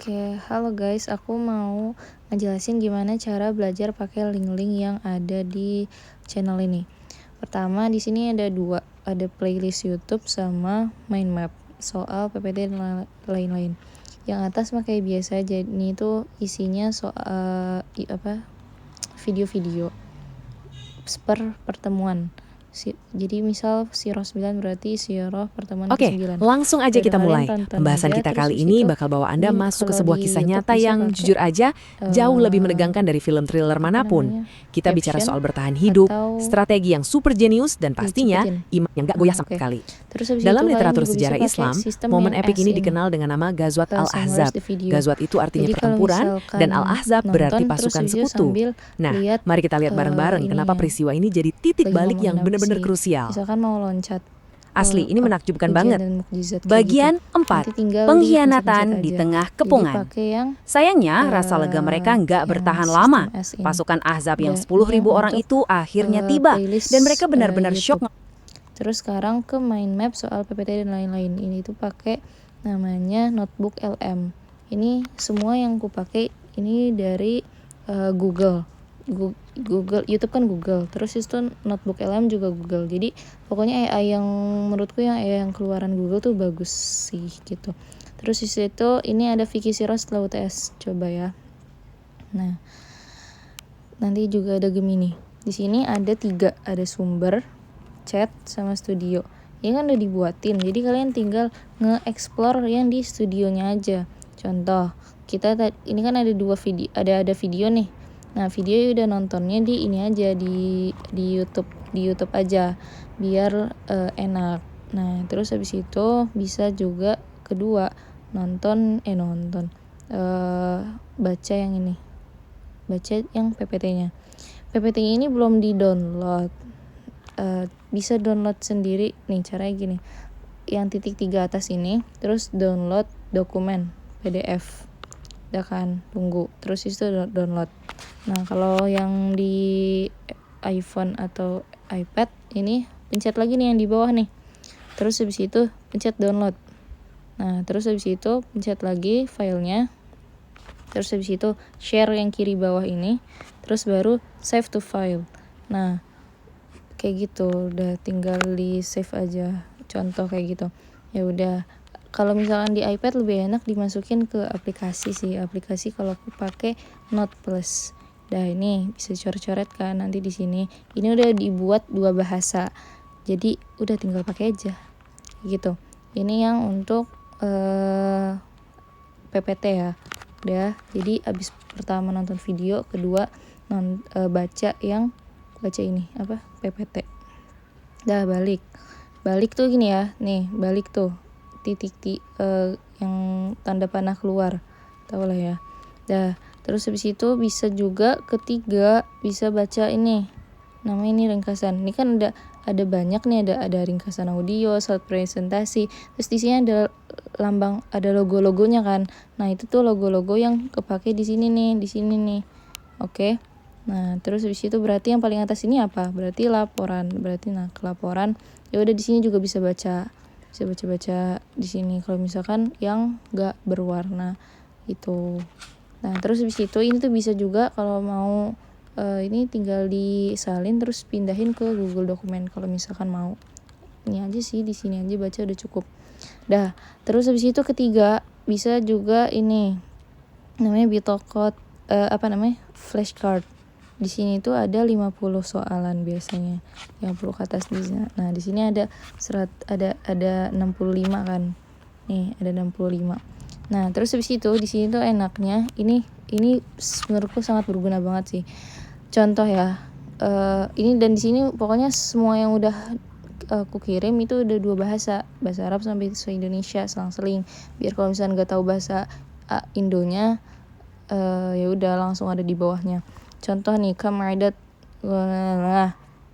Oke, halo guys, aku mau ngejelasin gimana cara belajar pakai link-link yang ada di channel ini. Pertama, di sini ada dua, ada playlist YouTube sama mind map soal PPT dan lain-lain. Yang atas mah kayak biasa aja, ini tuh isinya soal video-video per pertemuan. Jadi misal Sirah 9 berarti Sirah pertemuan Oke, ke-9. langsung aja kita mulai. Tonton Pembahasan aja, kita terus kali habis ini itu bakal bawa Anda ini masuk ke kalau sebuah di kisah YouTube nyata bisa yang pakai, jujur aja jauh lebih menegangkan dari film thriller manapun. Kita bicara caption soal bertahan hidup, atau strategi yang super jenius, dan pastinya dicepetin. iman yang gak goyah sama Oke. sekali. Terus habis Dalam itu kalian literatur juga bisa sejarah pakai Islam, sistem momen yang epik S ini dikenal dengan nama Ghazwat summarize Al-Ahzab. the video. Ghazwat itu artinya Jadi kalau pertempuran, misalkan dan Al-Ahzab berarti nonton, terus pasukan habis itu sekutu. sambil Nah, lihat mari kita lihat bareng-bareng kenapa ininya, peristiwa ini jadi titik lagi balik ngomongin yang apa benar-benar sih. krusial. Misalkan mau loncat Asli, ini menakjubkan ujian banget. dan mukjizat kayak Bagian gitu. 4, Nanti tinggal pengkhianatan di dipencet-pencet aja. tengah Jadi kepungan. pakai yang Sayangnya, rasa lega mereka nggak yang bertahan sistem lama. S ini. Pasukan Ahzab yang Udah, 10.000 ini yang orang untuk itu akhirnya tiba. playlist Dan mereka benar-benar YouTube. syok. Terus sekarang ke mind map soal PPT dan lain-lain. Ini tuh pakai namanya notebook LM. Ini semua yang ku pakai ini dari Google, YouTube kan Google. Terus itu notebook LM juga Google. Jadi pokoknya AI yang menurutku yang keluaran Google tuh bagus sih gitu. Terus di situ ini ada Vicky Siro setelah UTS, coba ya. Nah, nanti juga ada Gemini. Di sini ada 3, ada sumber, chat, sama studio. Ini kan udah dibuatin, jadi kalian tinggal nge-explore yang di studionya aja. Contoh, ini kan ada 2 video, ada video nih. Nah, video udah nontonnya di ini aja, di YouTube aja, biar enak. Nah, terus habis itu bisa juga kedua baca yang ini, baca yang PPT-nya. PPT-nya ini belum di-download. Bisa download sendiri nih, caranya gini, yang titik 3 atas ini, terus download dokumen PDF. Udah kan, tunggu, terus itu download. Nah, kalau yang di iPhone atau iPad ini pencet lagi nih yang di bawah nih, terus habis itu pencet download. Nah, terus habis itu pencet lagi filenya, terus habis itu share yang kiri bawah ini, terus baru save to file. Nah, kayak gitu, udah tinggal di save aja, contoh kayak gitu. Ya udah, kalau misalkan di iPad lebih enak dimasukin ke aplikasi sih. Aplikasi kalau aku pakai Note Plus. Dah, ini bisa coret-coret kan nanti di sini. Ini udah dibuat 2 bahasa. Jadi udah tinggal pakai aja. Gitu. Ini yang untuk PPT ya. Udah, jadi abis pertama nonton video, kedua baca ini PPT. Dah, balik tuh gini ya, nih balik tuh titik yang tanda panah keluar, tau lah ya. Dah, terus habis itu bisa juga ketiga bisa baca ini, namanya ini ringkasan. Ini kan ada banyak nih, ada ringkasan audio, slide presentasi, terus di sini ada lambang, ada logo-logonya kan. Nah, itu tuh logo-logo yang kepake di sini nih. Oke. Nah, terus habis itu berarti yang paling atas ini apa? Berarti laporan. Kelaporan. Ya udah, di sini juga bisa baca di sini. Kalau misalkan yang enggak berwarna itu. Nah, terus habis itu ini tuh bisa juga kalau mau ini tinggal disalin terus pindahin ke Google Dokumen kalau misalkan mau. Ini aja sih, di sini aja baca udah cukup. Dah, terus habis itu ketiga bisa juga ini namanya Bitocode, flashcard. Di sini tuh ada 50 soalan biasanya yang perlu ke atas di sini. Nah, di sini ada 65 kan. Nih, ada 65. Nah, terus habis itu di sini tuh enaknya ini menurutku sangat berguna banget sih. Contoh ya, ini dan di sini pokoknya semua yang udah aku kirim itu udah 2 bahasa Arab sampai bahasa Indonesia, selang-seling. Biar kalau misalnya nggak tahu bahasa Indonya, ya udah langsung ada di bawahnya. Contoh nih, kamadat,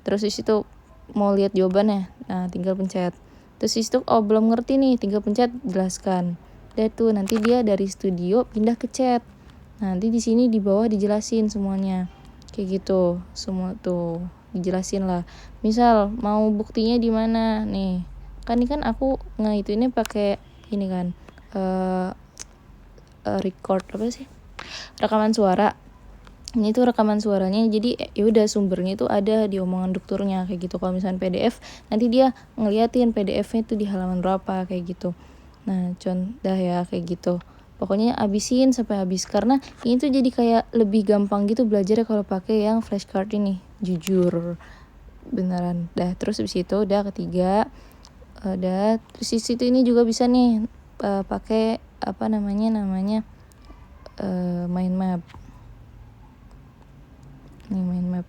terus di situ mau lihat jawabannya, nah tinggal pencet. Terus di situ belum ngerti nih, tinggal pencet jelaskan. Udah tuh, nanti dia dari studio pindah ke chat. Nanti di sini di bawah dijelasin semuanya, kayak gitu, semua tuh dijelasin lah. Misal mau buktinya di mana nih, kan ini kan aku ini pakai ini kan record apa sih, rekaman suara. Ini tuh rekaman suaranya, jadi ya udah sumbernya itu ada di omongan dokternya kayak gitu. Kalau misalnya PDF nanti dia ngeliatin PDF-nya itu di halaman berapa kayak gitu. Nah contoh ya kayak gitu, pokoknya abisin sampai habis, karena ini tuh jadi kayak lebih gampang gitu belajarnya kalau pakai yang flashcard ini, jujur beneran. Terus habis itu udah ketiga, terus di situ ini juga bisa nih pakai apa namanya mind map. Nih mind map.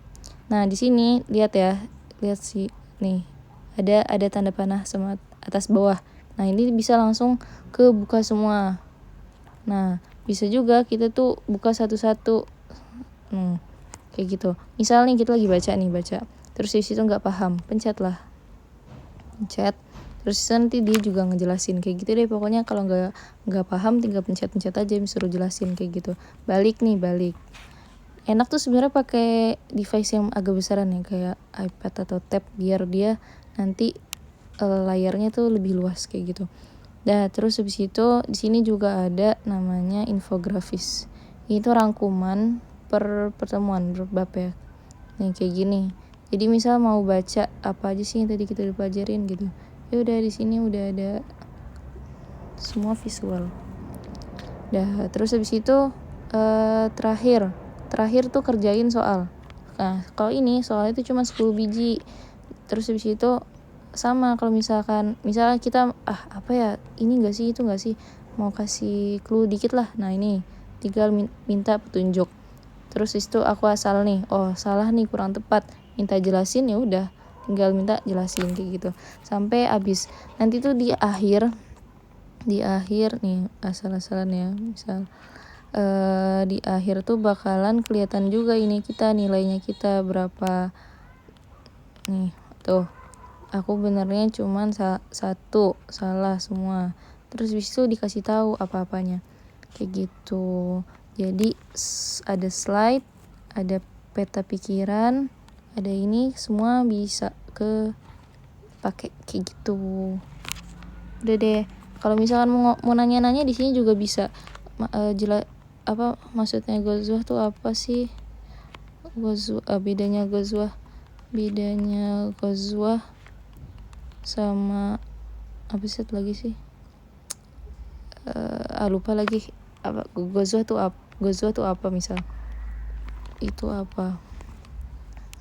Nah di sini lihat ya, lihat sih nih ada tanda panah sama atas bawah. Nah ini bisa langsung ke buka semua. Nah bisa juga kita tuh buka satu-satu. Kayak gitu. Misal nih kita lagi baca, terus di situ nggak paham, pencet. Terus nanti dia juga ngejelasin kayak gitu deh. Pokoknya kalau nggak paham tinggal pencet aja, suruh jelasin kayak gitu. Balik. Enak tuh sebenarnya pakai device yang agak besaran ya, kayak iPad atau tab, biar dia nanti layarnya tuh lebih luas kayak gitu. Terus habis itu di sini juga ada namanya infografis. Itu rangkuman per pertemuan berbab ya. Nih kayak gini. Jadi misal mau baca apa aja sih yang tadi kita pelajarin gitu. Ya udah di sini udah ada semua visual. Terus habis itu terakhir tuh kerjain soal. Nah kalau ini soalnya itu cuma 10 biji. Terus habis itu sama, kalau misalnya kita apa ya, ini enggak sih itu enggak sih, mau kasih clue dikit lah. Nah ini tinggal minta petunjuk. Terus itu aku asal nih, oh salah nih, kurang tepat, minta jelasin, ya udah tinggal minta jelasin kayak gitu sampai habis. Nanti tuh di akhir nih asal-asalan ya, misal di akhir tuh bakalan kelihatan juga ini kita nilainya kita berapa. Nih tuh aku benernya cuman satu, salah semua. Terus habis itu dikasih tahu apa-apanya kayak gitu. Jadi ada slide, ada peta pikiran, ada ini semua bisa pakai kayak gitu. Udah deh, kalau misalkan mau nanya-nanya di sini juga bisa. Apa maksudnya ghazwah tuh apa sih? Bedanya ghazwah sama apa sih lagi sih? Lupa lagi. Apa ghazwah tuh apa misal? Itu apa?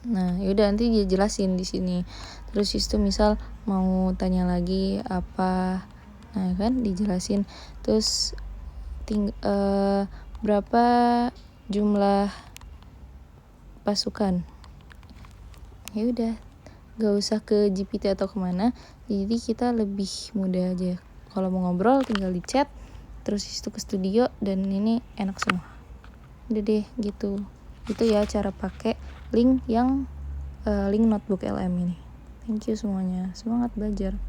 Nah, yaudah nanti dia jelasin di sini. Terus itu misal mau tanya lagi apa, nah kan dijelasin. Terus berapa jumlah pasukan? Ya udah, gak usah ke GPT atau kemana. Jadi kita lebih mudah aja. Kalau mau ngobrol tinggal di chat, terus itu ke studio, dan ini enak semua. Udah deh gitu. Itu ya cara pakai link notebook LM ini. Thank you semuanya, semangat belajar.